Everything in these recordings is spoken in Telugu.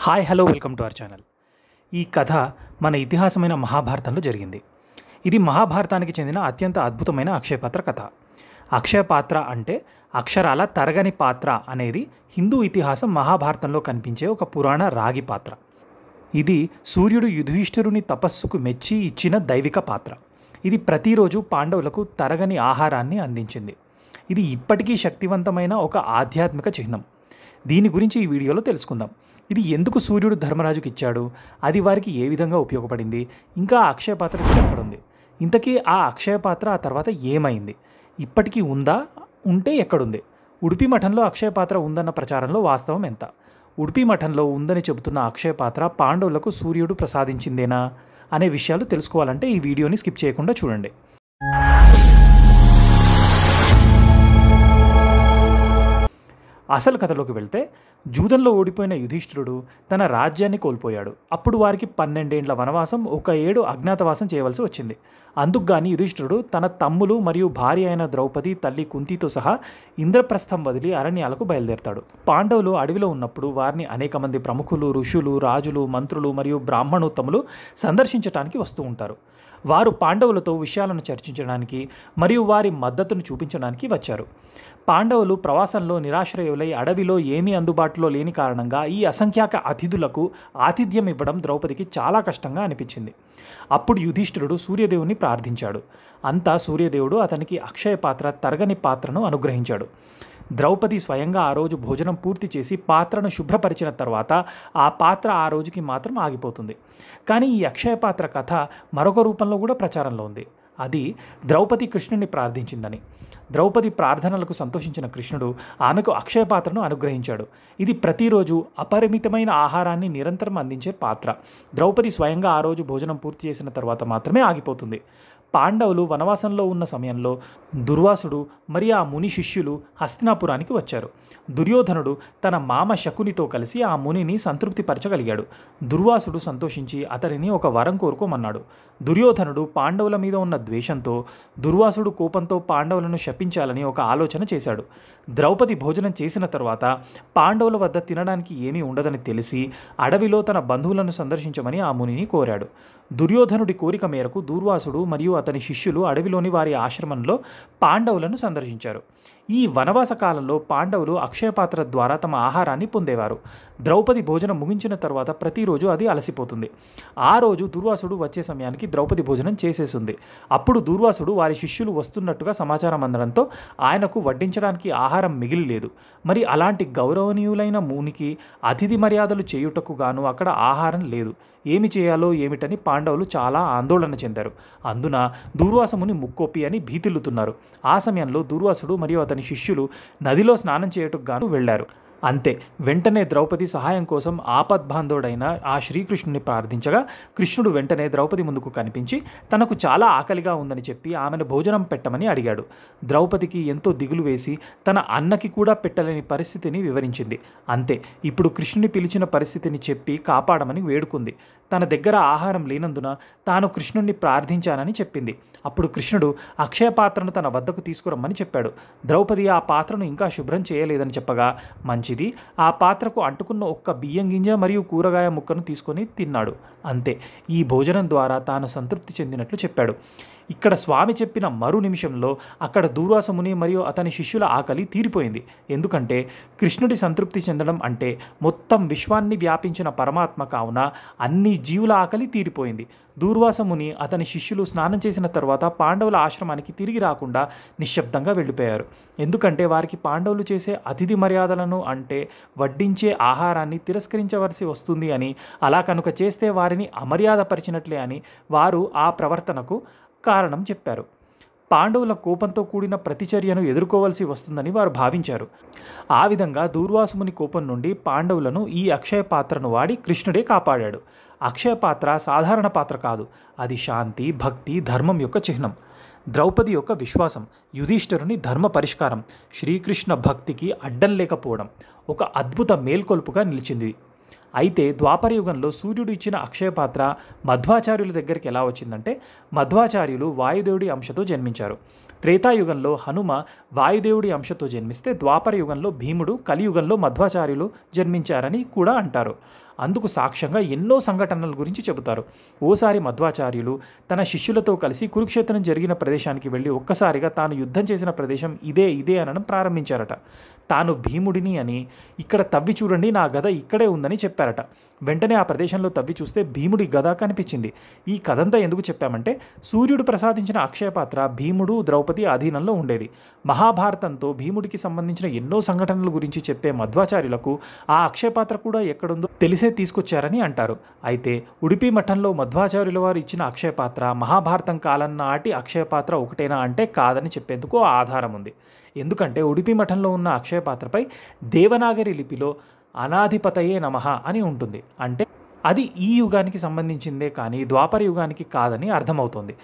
Hi hello welcome to our channel. ఈ కథ మన ఇతిహాసమైన మహాభారతంలో జరిగింది. ఇది మహాభారతానికి చెందిన అత్యంత అద్భుతమైన అక్షయపాత్ర కథ. అక్షయపాత్ర అంటే అక్షరాల తరగని పాత్ర అనేది హిందూ ఇతిహాసం మహాభారతంలో కనిపించే ఒక పురాణ రాగి పాత్ర. ఇది సూర్యుడు యుధిష్ఠిరుని తపస్సుకు మెచ్చి ఇచ్చిన దైవిక పాత్ర. ఇది ప్రతిరోజు పాండవులకు తరగని ఆహారాన్ని అందించింది. ఇది ఇప్పటికీ శక్తివంతమైన ఒక ఆధ్యాత్మిక చిహ్నం. దీని గురించి ఈ వీడియోలో తెలుసుకుందాం. ఇది ఎందుకు సూర్యుడు ధర్మరాజుకి ఇచ్చాడు, అది వారికి ఏ విధంగా ఉపయోగపడింది, ఇంకా ఆ అక్షయపాత్ర ఎక్కడుంది, ఇంతకీ ఆ అక్షయపాత్ర ఆ తర్వాత ఏమైంది, ఇప్పటికీ ఉందా, ఉంటే ఎక్కడుంది, ఉడిపి మఠంలో అక్షయపాత్ర ఉందన్న ప్రచారంలో వాస్తవం ఎంత, ఉడిపి మఠంలో ఉందని చెబుతున్న అక్షయపాత్ర పాండవులకు సూర్యుడు ప్రసాదించిందేనా అనే విషయాలు తెలుసుకోవాలంటే ఈ వీడియోని స్కిప్ చేయకుండా చూడండి. అసలు కథలోకి వెళ్తే, జూదంలో ఓడిపోయిన యుధిష్ఠిరుడు తన రాజ్యాన్ని కోల్పోయాడు. అప్పుడు వారికి 12 ఏళ్ల వనవాసం, 1 ఏడు అజ్ఞాతవాసం చేయవలసి వచ్చింది. అందుకు గాని యుధిష్ఠిరుడు తన తమ్ములు మరియు భార్య అయిన ద్రౌపది, తల్లి కుంతితో సహా ఇంద్రప్రస్థం వదిలి అరణ్యాలకు బయలుదేరతాడు. పాండవులు అడవిలో ఉన్నప్పుడు వారిని అనేక మంది ప్రముఖులు, ఋషులు, రాజులు, మంత్రులు మరియు బ్రాహ్మణోత్తములు సందర్శించడానికి వస్తూ ఉంటారు. వారు పాండవులతో విషయాలను చర్చించడానికి మరియు వారి మద్దతును చూపించడానికి వచ్చారు. పాండవులు ప్రవాసంలో నిరాశ్రయులై అడవిలో ఏమీ అందుబాటులో లేని కారణంగా ఈ అసంఖ్యాక అతిథులకు ఆతిథ్యం ఇవ్వడం ద్రౌపదికి చాలా కష్టంగా అనిపించింది. అప్పుడు యుధిష్ఠిరుడు సూర్యదేవుని ప్రార్థించాడు. అంతా సూర్యదేవుడు అతనికి అక్షయపాత్ర, తరగని పాత్రను అనుగ్రహించాడు. ద్రౌపది స్వయంగా ఆ రోజు భోజనం పూర్తి చేసి పాత్రను శుభ్రపరిచిన తర్వాత ఆ పాత్ర ఆ రోజుకి మాత్రం ఆగిపోతుంది. కానీ ఈ అక్షయపాత్ర కథ మరొక రూపంలో కూడా ప్రచారంలో ఉంది. అది ద్రౌపది కృష్ణుని ప్రార్థించిందని. ద్రౌపది ప్రార్థనలకు సంతోషించిన కృష్ణుడు ఆమెకు అక్షయపాత్రను అనుగ్రహించాడు. ఇది ప్రతిరోజు అపరిమితమైన ఆహారాన్ని నిరంతరం అందించే పాత్ర. ద్రౌపది స్వయంగా ఆ రోజు భోజనం పూర్తి చేసిన తర్వాత మాత్రమే ఆగిపోతుంది. పాండవులు వనవాసంలో ఉన్న సమయంలో దుర్వాసుడు మరియు ఆ ముని శిష్యులు హస్తినాపురానికి వచ్చారు. దుర్యోధనుడు తన మామ శకునితో కలిసి ఆ మునిని సంతృప్తిపరచగలిగాడు. దుర్వాసుడు సంతోషించి అతనిని ఒక వరం కోరుకోమన్నాడు. దుర్యోధనుడు పాండవుల మీద ఉన్న ద్వేషంతో, దుర్వాసుడు కోపంతో పాండవులను శపించాలని ఒక ఆలోచన చేశాడు. ద్రౌపది భోజనం చేసిన తర్వాత పాండవుల వద్ద తినడానికి ఏమీ ఉండదని తెలిసి అడవిలో తన బంధువులను సందర్శించమని ఆ మునిని కోరాడు. దుర్యోధనుడి కోరిక మేరకు దుర్వాసుడు మరియు అతని శిష్యులు అడవిలోని వారి ఆశ్రమంలో పాండవులను సందర్శించారు. ఈ వనవాస కాలంలో పాండవులు అక్షయపాత్ర ద్వారా తమ ఆహారాన్ని పొందేవారు. ద్రౌపది భోజనం ముగించిన తర్వాత ప్రతిరోజు అది అలసిపోతుంది. ఆ రోజు దుర్వాసుడు వచ్చే సమయానికి ద్రౌపది భోజనం చేసేసింది. అప్పుడు దుర్వాసుడు వారి శిష్యులు వస్తున్నట్టుగా సమాచారం అందడంతో ఆయనకు వడ్డించడానికి ఆహారం మిగిలి లేదు. మరి అలాంటి గౌరవనీయులైన మునికి అతిథి మర్యాదలు చేయుటకు గాను అక్కడ ఆహారం లేదు. ఏమి చేయాలో ఏమిటని పాండవులు చాలా ఆందోళన చెందారు. అందున దూర్వాసముని ముక్కొప్పి అని భీతిల్లుతున్నారు. ఆ సమయంలో దూర్వాసుడు మరియు అతని శిష్యులు నదిలో స్నానం చేయుటకు గాను వెళ్లారు. అంతే, వెంటనే ద్రౌపది సహాయం కోసం ఆపద్బాంధవుడైన ఆ శ్రీకృష్ణుని ప్రార్థించగా కృష్ణుడు వెంటనే ద్రౌపది ముందుకు కనిపించి తనకు చాలా ఆకలిగా ఉందని చెప్పి ఆమెను భోజనం పెట్టమని అడిగాడు. ద్రౌపదికి ఎంతో దిగులు వేసి తన అన్నకి కూడా పెట్టలేని పరిస్థితిని వివరించింది. అంతే, ఇప్పుడు కృష్ణుని పిలిచిన పరిస్థితిని చెప్పి కాపాడమని వేడుకుంది. తన దగ్గర ఆహారం లేనందున తాను కృష్ణుణ్ణి ప్రార్థించానని చెప్పింది. అప్పుడు కృష్ణుడు అక్షయపాత్రను తన వద్దకు తీసుకురమ్మని చెప్పాడు. ద్రౌపది ఆ పాత్రను ఇంకా శుభ్రం చేయలేదని చెప్పగా, మంచిది, ఆ పాత్రకు అంటుకున్న ఒక్క బియ్యం గింజ మరియు కూరగాయ ముక్కను తీసుకొని తిన్నాడు. అంతే, ఈ భోజనం ద్వారా తాను సంతృప్తి చెందినట్లు చెప్పాడు. ఇక్కడ స్వామి చెప్పిన మరు నిమిషంలో అక్కడ దూర్వాసముని మరియు అతని శిష్యుల ఆకలి తీరిపోయింది. ఎందుకంటే కృష్ణుడి సంతృప్తి చెందడం అంటే మొత్తం విశ్వాన్ని వ్యాపించిన పరమాత్మ కావున అన్ని జీవుల ఆకలి తీరిపోయింది. దూర్వాసముని అతని శిష్యులు స్నానం చేసిన తర్వాత పాండవుల ఆశ్రమానికి తిరిగి రాకుండా నిశ్శబ్దంగా వెళ్ళిపోయారు. ఎందుకంటే వారికి పాండవులు చేసే అతిథి మర్యాదలను అంటే వడ్డించే ఆహారాన్ని తిరస్కరించవలసి వస్తుంది అని, అలా కనుక చేస్తే వారిని అమర్యాదపరిచినట్లే అని వారు ఆ ప్రవర్తనకు కారణం చెప్పారు. పాండవుల కోపంతో కూడిన ప్రతిచర్యను ఎదుర్కోవలసి వస్తుందని వారు భావించారు. ఆ విధంగా దూర్వాసుముని కోపం నుండి పాండవులను ఈ అక్షయ పాత్రను వాడి కృష్ణుడే కాపాడాడు. అక్షయ పాత్ర సాధారణ పాత్ర కాదు, అది శాంతి, భక్తి, ధర్మం యొక్క చిహ్నం. ద్రౌపది యొక్క విశ్వాసం, యుధిష్ఠిరుని ధర్మ పరిష్కారం, శ్రీకృష్ణ భక్తికి అడ్డం లేకపోవడం ఒక అద్భుత మేల్కొల్పుగా నిలిచింది. అయితే ద్వాపరయుగంలో సూర్యుడు ఇచ్చిన అక్షయపాత్ర మధ్వాచార్యుల దగ్గరికి ఎలా వచ్చిందంటే, మధ్వాచార్యులు వాయుదేవుడి అంశతో జన్మించారు. త్రేతాయుగంలో హనుమ వాయుదేవుడి అంశతో జన్మిస్తే ద్వాపరయుగంలో భీముడు, కలియుగంలో మధ్వాచార్యులు జన్మించారని కూడా అంటారు. అందుకు సాక్ష్యంగా ఎన్నో సంఘటనల గురించి చెబుతారు. ఓసారి మధ్వాచార్యులు తన శిష్యులతో కలిసి కురుక్షేత్రం జరిగిన ప్రదేశానికి వెళ్ళి ఒక్కసారిగా తాను యుద్ధం చేసిన ప్రదేశం ఇదే అనడం ప్రారంభించారట. తాను భీముడిని అని, ఇక్కడ తవ్వి చూడండి నా గద ఇక్కడే ఉందని చెప్పారట. వెంటనే ఆ ప్రదేశంలో తవ్వి చూస్తే భీముడి గద కనిపించింది. ఈ కథంతా ఎందుకు చెప్పామంటే, సూర్యుడు ప్రసాదించిన అక్షయపాత్ర భీముడు, ద్రౌపది అధీనంలో ఉండేది. మహాభారతంతో భీముడికి సంబంధించిన ఎన్నో సంఘటనల గురించి చెప్పే మధ్వాచార్యులకు ఆ అక్షయపాత్ర కూడా ఎక్కడుందో తెలిసే తీసుకొచ్చారని అంటారు. అయితే ఉడిపి మఠంలో మధ్వాచార్యుల వారు ఇచ్చిన అక్షయపాత్ర మహాభారతం కాలం నాటి అక్షయపాత్ర ఒకటేనా అంటే కాదని చెప్పేందుకు ఆధారం ఉంది. ఎందుకంటే ఉడిపి మఠంలో ఉన్న అక్షయపాత్రపై దేవనాగరి లిపిలో అనాధిపతయే నమః అని ఉంటుంది. అంటే అది ఈ యుగానికి సంబంధించిందే కానీ ద్వాపర యుగానికి కాదని అర్థమవుతోంది.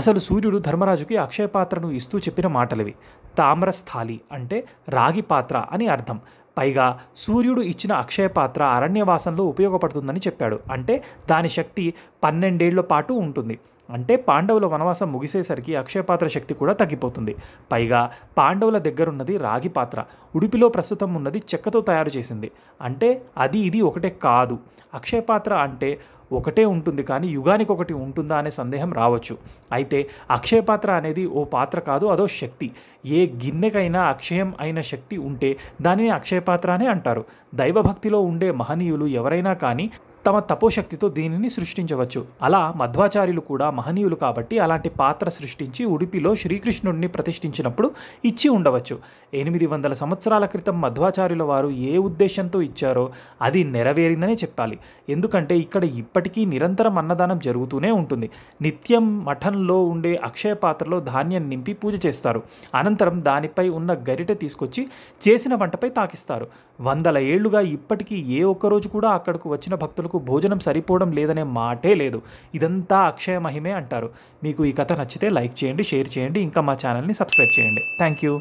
అసలు సూర్యుడు ధర్మరాజుకి అక్షయపాత్రను ఇస్తూ చెప్పిన మాటలవి. తామ్రస్థాలి అంటే రాగి పాత్ర అని అర్థం. పైగా సూర్యుడు ఇచ్చిన అక్షయపాత్ర అరణ్యవాసంలో ఉపయోగపడుతుందని చెప్పాడు. అంటే దాని శక్తి 12 ఏళ్ల పాటు ఉంటుంది. అంటే పాండవుల వనవాసం ముగిసేసరికి అక్షయపాత్ర శక్తి కూడా తగ్గిపోతుంది. పైగా పాండవుల దగ్గరున్నది రాగి పాత్ర, ఉడిపిలో ప్రస్తుతం ఉన్నది చెక్కతో తయారు చేసింది. అంటే అది ఇది ఒకటే కాదు. అక్షయపాత్ర అంటే ఒకటే ఉంటుంది కానీ యుగానికి ఒకటి ఉంటుందా అనే సందేహం రావచ్చు. అయితే అక్షయపాత్ర అనేది ఓ పాత్ర కాదు, అదో శక్తి. ఏ గిన్నెకైనా అక్షయం అయిన శక్తి ఉంటే దానిని అక్షయపాత్ర అని అంటారు. దైవభక్తిలో ఉండే మహనీయులు ఎవరైనా కానీ తమ తపోశక్తితో దీనిని సృష్టించవచ్చు. అలా మధ్వాచార్యులు కూడా మహనీయులు కాబట్టి అలాంటి పాత్ర సృష్టించి ఉడిపిలో శ్రీకృష్ణుడిని ప్రతిష్ఠించినప్పుడు ఇచ్చి ఉండవచ్చు. 800 సంవత్సరాల క్రితం మధ్వాచార్యుల వారు ఏ ఉద్దేశంతో ఇచ్చారో అది నెరవేరిందనే చెప్పాలి. ఎందుకంటే ఇక్కడ ఇప్పటికీ నిరంతరం అన్నదానం జరుగుతూనే ఉంటుంది. నిత్యం మఠంలో ఉండే అక్షయ పాత్రలో ధాన్యం నింపి పూజ చేస్తారు. అనంతరం దానిపై ఉన్న గరిటె తీసుకొచ్చి చేసిన వంటపై తాకిస్తారు. 100 ఏళ్లుగా ఇప్పటికీ ఏ ఒక్కరోజు కూడా అక్కడకు వచ్చిన భక్తులకు భోజనం సరిపోవడం లేదనే మాటే లేదు. ఇదంతా అక్షయ మహిమే అంటారు. మీకు ఈ కథ నచ్చితే లైక్ చేయండి, షేర్ చేయండి, ఇంకా మా ఛానల్ని సబ్స్క్రైబ్ చేయండి. Thank you.